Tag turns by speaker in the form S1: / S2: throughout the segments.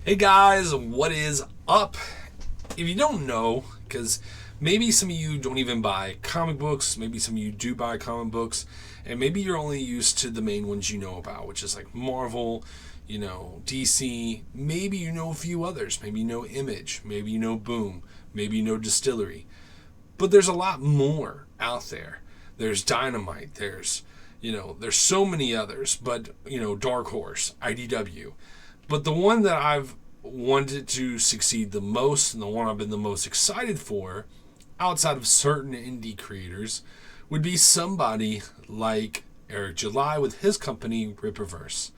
S1: Hey guys, what is up? If you don't know, because maybe some of you don't even buy comic books, maybe some of you do buy comic books, and maybe you're only used to the main ones you know about, which is like Marvel, DC, maybe you know a few others, maybe you know Image, maybe you know Boom, maybe you know Distillery. But there's a lot more out there. There's Dynamite, there's so many others, but, Dark Horse, IDW. But the one that I've wanted to succeed the most and the one I've been the most excited for, outside of certain indie creators, would be somebody like Eric July with his company, Rippaverse.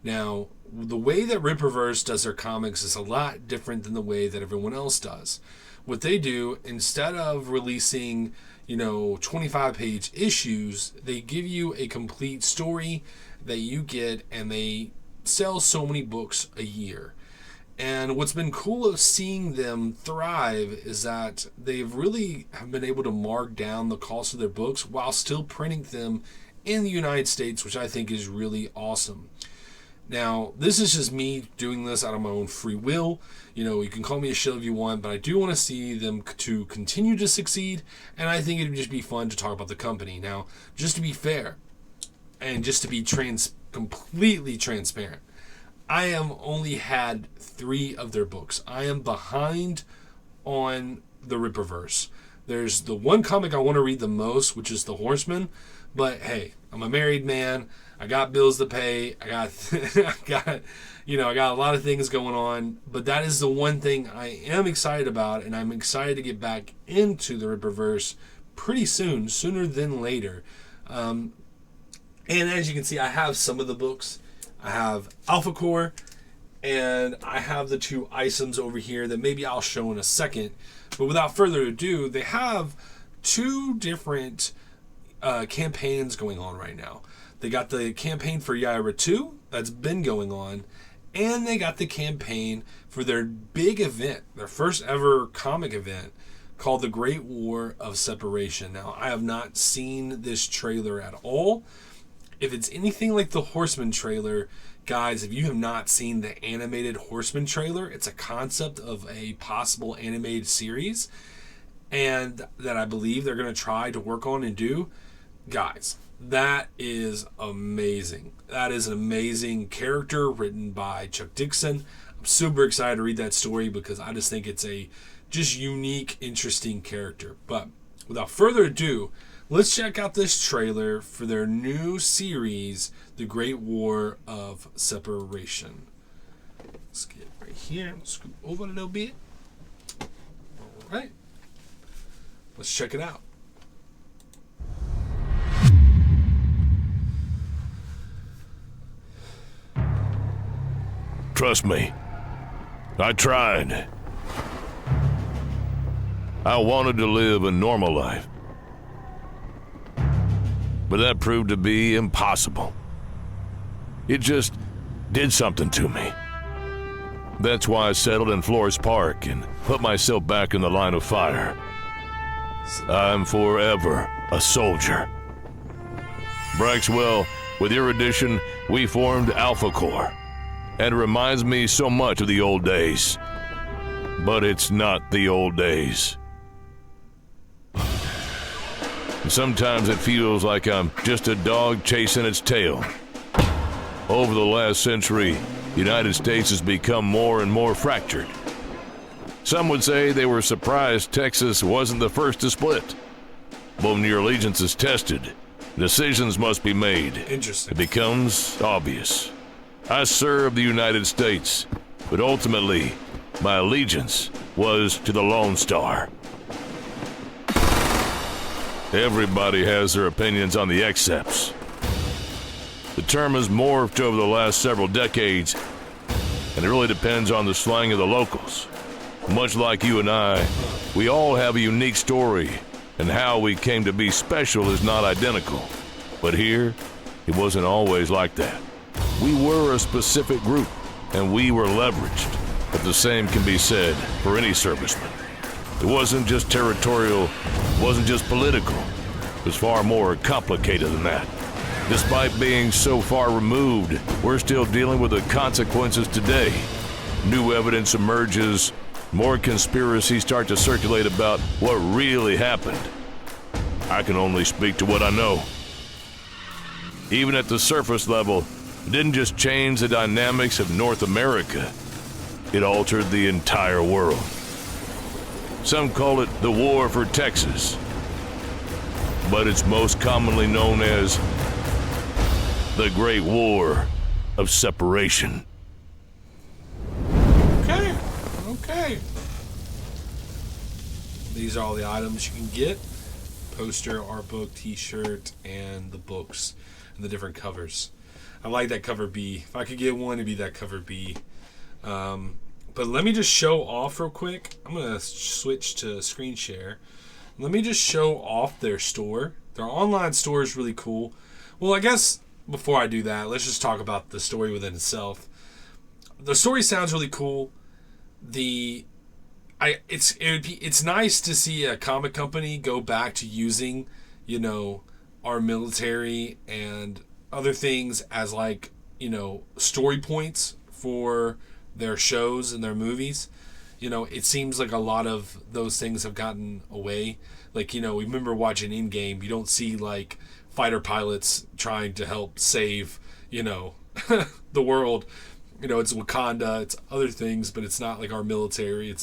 S1: Now, the way that Rippaverse does their comics is a lot different than the way that everyone else does. What they do, instead of releasing, 25-page issues, they give you a complete story that you get, and they sell so many books a year. And what's been cool of seeing them thrive is that they've really have been able to mark down the cost of their books while still printing them in the United States, which I think is really awesome. Now, this is just me doing this out of my own free will. You can call me a shill if you want, but I do want to see them to continue to succeed, and I think it would just be fun to talk about the company. Now, just to be fair, and just to be completely transparent, I am only had 3 of their books. I am behind on the Rippaverse. There's the one comic I want to read the most, which is The Horseman. But hey, I'm a married man. I got bills to pay. I got a lot of things going on. But that is the one thing I am excited about, and I'm excited to get back into the Rippaverse pretty soon, sooner than later. And as you can see, I have some of the books. I have Alpha Core, and I have the 2 ISOMs over here that maybe I'll show in a second. But without further ado, they have 2 different campaigns going on right now. They got the campaign for Yaira 2 that's been going on, and they got the campaign for their big event, their first ever comic event, called The Great War of Separation. Now, I have not seen this trailer at all. If it's anything like the Horseman trailer, guys, if you have not seen the animated Horseman trailer, it's a concept of a possible animated series, and that I believe they're going to try to work on and do. Guys, that is amazing. That is an amazing character written by Chuck Dixon. I'm super excited to read that story because I just think it's a just unique, interesting character. But without further ado, let's check out this trailer for their new series, The Great War of Separation. Let's get right here. Scoot over a little bit. All right. Let's check it out.
S2: Trust me, I tried. I wanted to live a normal life, but that proved to be impossible. It just did something to me. That's why I settled in Flores Park and put myself back in the line of fire. I'm forever a soldier. Braxwell, with your addition, we formed Alpha Corps, and it reminds me so much of the old days. But it's not the old days. Sometimes it feels like I'm just a dog chasing its tail. Over the last century, the United States has become more and more fractured. Some would say they were surprised Texas wasn't the first to split. But when your allegiance is tested, decisions must be made.
S1: Interesting.
S2: It becomes obvious. I served the United States, but ultimately, my allegiance was to the Lone Star. Everybody has their opinions on the accepts. The term has morphed over the last several decades, and it really depends on the slang of the locals. Much like you and I, we all have a unique story, and how we came to be special is not identical. But here, it wasn't always like that. We were a specific group, and we were leveraged. But the same can be said for any serviceman. It wasn't just territorial, it wasn't just political. It was far more complicated than that. Despite being so far removed, we're still dealing with the consequences today. new evidence emerges, more conspiracies start to circulate about what really happened. I can only speak to what I know. Even at the surface level, it didn't just change the dynamics of North America, it altered the entire world. Some call it the War for Texas, but it's most commonly known as the Great War of Separation.
S1: Okay. These are all the items you can get. Poster, art book, t-shirt, and the books, and the different covers. I like that cover B. If I could get one, it'd be that cover B. But let me just show off real quick. I'm going to switch to screen share. Let me just show off their store. Their online store is really cool. Well, I guess before I do that, let's just talk about the story within itself. The story sounds really cool. It's nice to see a comic company go back to using, our military and other things as story points for their shows and their movies. It seems like a lot of those things have gotten away. We remember watching Endgame. You don't see fighter pilots trying to help save, the world. It's Wakanda, it's other things, but it's not like our military.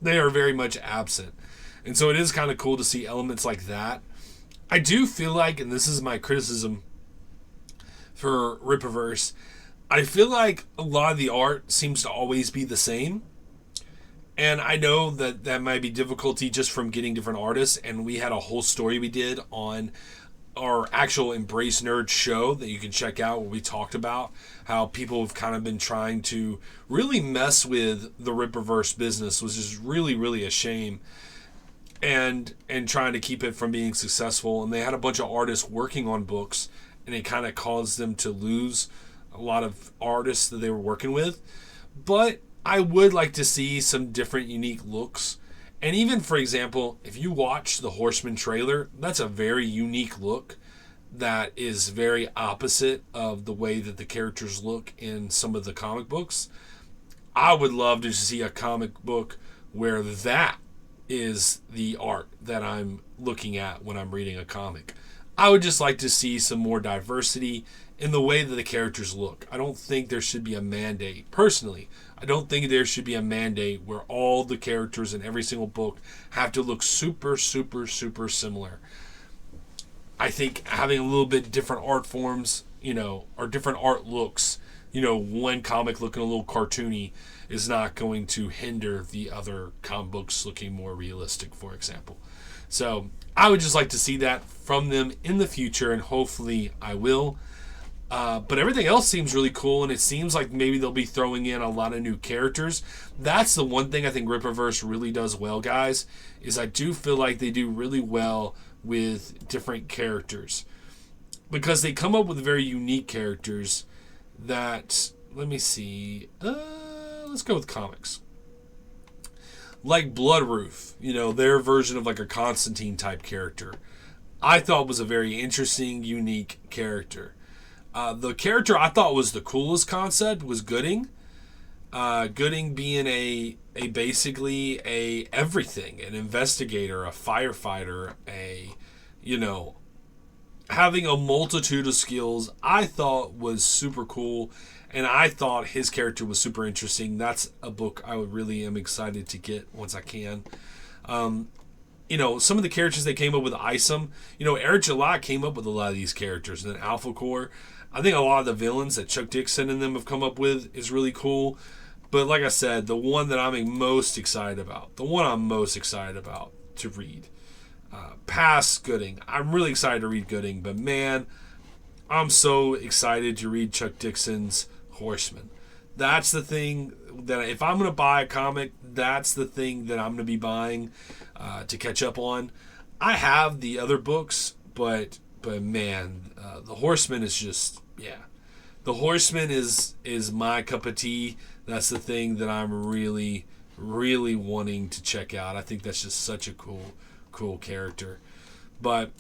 S1: They are very much absent. And so it is kind of cool to see elements like that. I do feel like, and this is my criticism for Rippaverse, I feel like a lot of the art seems to always be the same. And I know that might be difficulty just from getting different artists. And we had a whole story we did on our actual Embrace Nerd show that you can check out, where we talked about how people have kind of been trying to really mess with the Rippaverse business, which is really, really a shame, and trying to keep it from being successful. And they had a bunch of artists working on books, and it kind of caused them to lose a lot of artists that they were working with. But I would like to see some different, unique looks. And even, for example, if you watch the Horseman trailer, that's a very unique look that is very opposite of the way that the characters look in some of the comic books. I would love to see a comic book where that is the art that I'm looking at when I'm reading a comic. I would just like to see some more diversity in the way that the characters look. I don't think there should be a mandate. Personally, I don't think there should be a mandate where all the characters in every single book have to look super, super, super similar. I think having a little bit different art forms, or different art looks, one comic looking a little cartoony is not going to hinder the other comic books looking more realistic, for example. So I would just like to see that from them in the future, and hopefully I will. But everything else seems really cool, and it seems like maybe they'll be throwing in a lot of new characters. That's the one thing I think Rippaverse really does well, guys, is I do feel like they do really well with different characters, because they come up with very unique characters that, let me see, let's go with comics. Like Bloodroof, their version of a Constantine type character, I thought was a very interesting, unique character. The character I thought was the coolest concept was Gooding. Gooding being a basically a everything, an investigator, a firefighter, having a multitude of skills, I thought was super cool, and I thought his character was super interesting. That's a book I really am excited to get once I can. Some of the characters they came up with, Isom, Eric July came up with a lot of these characters, and then Alpha Core. I think a lot of the villains that Chuck Dixon and them have come up with is really cool. But like I said, the one that I'm most excited about to read, past Gooding. I'm really excited to read Gooding, but man, I'm so excited to read Chuck Dixon's Horseman. That's the thing that if I'm going to buy a comic, that's the thing that I'm going to be buying to catch up on. I have the other books, but man, the Horseman is just, the Horseman is my cup of tea. That's the thing that I'm really, really wanting to check out. I think that's just such a cool character. But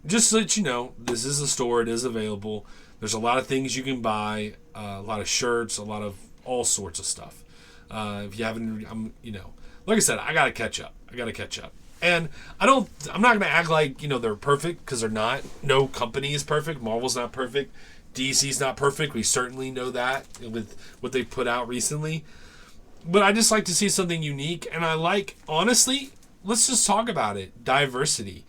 S1: just so that you know, this is a store. It is available. There's a lot of things you can buy, a lot of shirts, a lot of all sorts of stuff. If you haven't, like I said, I gotta catch up. And I'm not gonna act like they're perfect, because they're not. No company is perfect. Marvel's not perfect. DC's not perfect. We certainly know that with what they've put out recently. But I just like to see something unique, and I like, honestly, let's just talk about it. Diversity.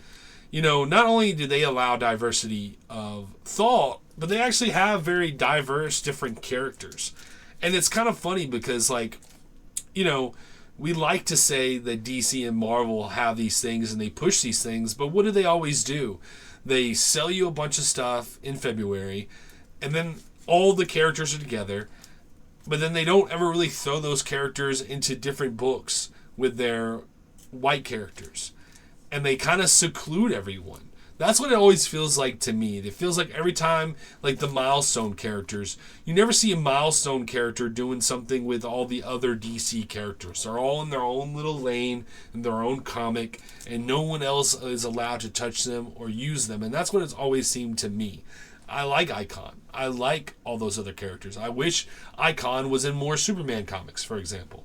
S1: Not only do they allow diversity of thought, but they actually have very diverse, different characters. And it's kind of funny because, we like to say that DC and Marvel have these things and they push these things, but what do they always do? They sell you a bunch of stuff in February, and then all the characters are together, but then they don't ever really throw those characters into different books with their white characters. And they kind of seclude everyone. That's what it always feels like to me. It feels like every time, like the Milestone characters, you never see a Milestone character doing something with all the other DC characters. They're all in their own little lane, in their own comic, and no one else is allowed to touch them or use them. And that's what it's always seemed to me. I like Icon. I like all those other characters. I wish Icon was in more Superman comics, for example.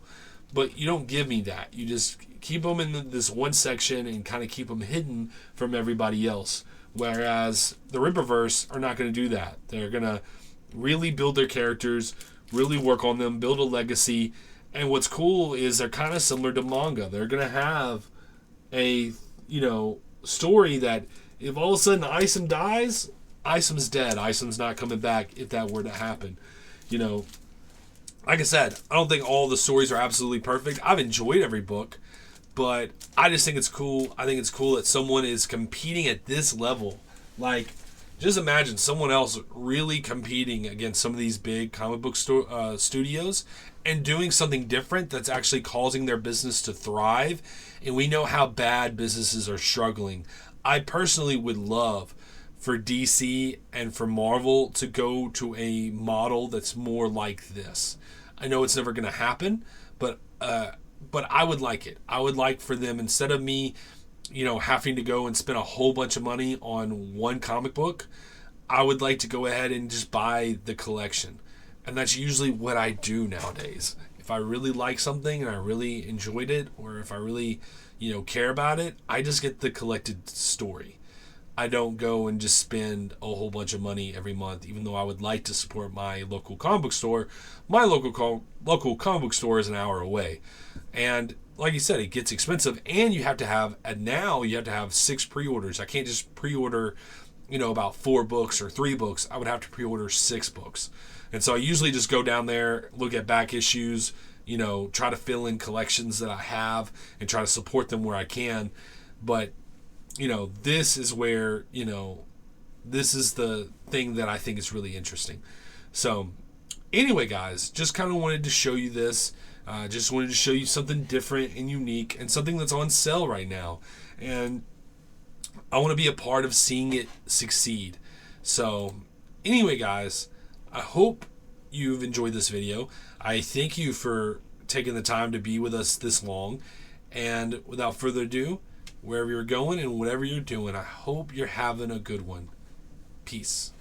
S1: But you don't give me that. You just keep them in this one section and kind of keep them hidden from everybody else. Whereas the Rippaverse are not going to do that. They're going to really build their characters, really work on them, build a legacy. And what's cool is they're kind of similar to manga. They're going to have a, story that if all of a sudden Isom dies, Isom's dead. Isom's not coming back if that were to happen. Like I said, I don't think all the stories are absolutely perfect. I've enjoyed every book, but I just think it's cool. I think it's cool that someone is competing at this level. Like, just imagine someone else really competing against some of these big comic book studios and doing something different that's actually causing their business to thrive. And we know how bad businesses are struggling. I personally would love for DC and for Marvel to go to a model that's more like this. I know it's never going to happen, but I would like it. I would like for them, instead of me, having to go and spend a whole bunch of money on one comic book, I would like to go ahead and just buy the collection. And that's usually what I do nowadays. If I really like something and I really enjoyed it, or if I really, care about it, I just get the collected story. I don't go and just spend a whole bunch of money every month, even though I would like to support my local comic book store. My local comic book store is an hour away. And like you said, it gets expensive, and you have to have 6 pre-orders. I can't just pre-order, about 4 books or 3 books. I would have to pre-order 6 books. And so I usually just go down there, look at back issues, try to fill in collections that I have and try to support them where I can. But this is where, this is the thing that I think is really interesting. So, anyway, guys, just kind of wanted to show you this. Just wanted to show you something different and unique and something that's on sale right now. And I want to be a part of seeing it succeed. So, anyway, guys, I hope you've enjoyed this video. I thank you for taking the time to be with us this long. And without further ado, wherever you're going and whatever you're doing, I hope you're having a good one. Peace.